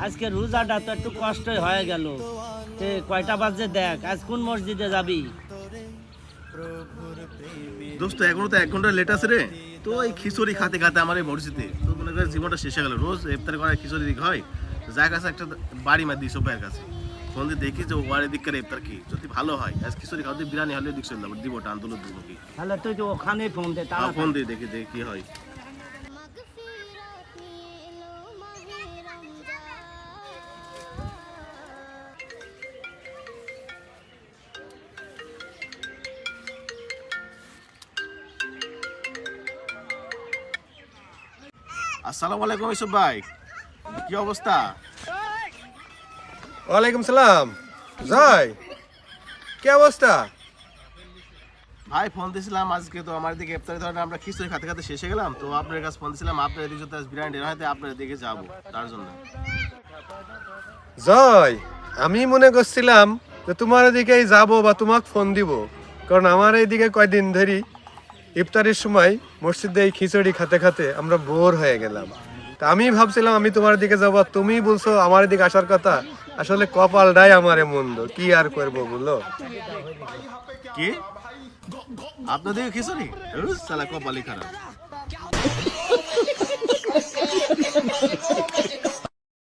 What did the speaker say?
আজকে রোজাটা তো একটু কষ্টই হয়ে গেল। তে কয়টা বাজে দেখ, আজ কোন মসজিদে যাবি? দোস্ত এখনো তো 1 ঘন্টা লেট আছে রে। তো এই খিচুড়ি খাতে খাতে আমার এই মসজিদে তো মনে করে জীবনটা শেষ হয়ে গেল। রোজ ইফতার করে খিচুড়ি দিক হয়, যার কাছে একটা বাড়ি মার দিস ওপায়ের কাছে ফোন দিয়ে দেখি যে ওয়ারে দিককার ইফতার কি যদি ভালো হয়, আজ খিচুড়ি খাওয়াতে বিরিয়ানি হলে দিক চললাম দিব আন্দোলন দিব কি। তাহলে তুই তো ওখানেই ফোন দে, তারা ফোন দিয়ে দেখি দেখি কি হয়। আসসালামু আলাইকুম ইসুফ ভাই, কি অবস্থা? ওয়ালাইকুম সালাম। জয়, কি অবস্থা? ভাই ফোন দিয়েছিলাম আজকে তো আমার দিকে ইফতারের ধরেন আমরা খিচুড়ি খাতে খাতে শেষে গেলাম, তো আপনার কাছে ফোন দিয়েছিলাম আপনার এদিকে যদি আজ বিরিয়ানি হয়তো আপনার দিকে যাবো তার জন্য। জয়, আমি মনে করছিলাম যে তোমার এদিকেই যাব বা তোমাকে ফোন দিব, কারণ আমার এইদিকে কয়দিন ধরে ইফতারের সময় মসজিদে এই খিচুড়ি খাতে খাতে আমরা বোর হয়ে গেলাম। তা আমি ভাবছিলাম আমি তোমার দিকে যাবো, আর তুমি বলছো আমার এদিকে আসার কথা। আসলে কপালটাই আমার মন্দ, কি আর করবো বলো। কি আপনার দিকে খিচুড়ি? সালা কপালই খারাপ।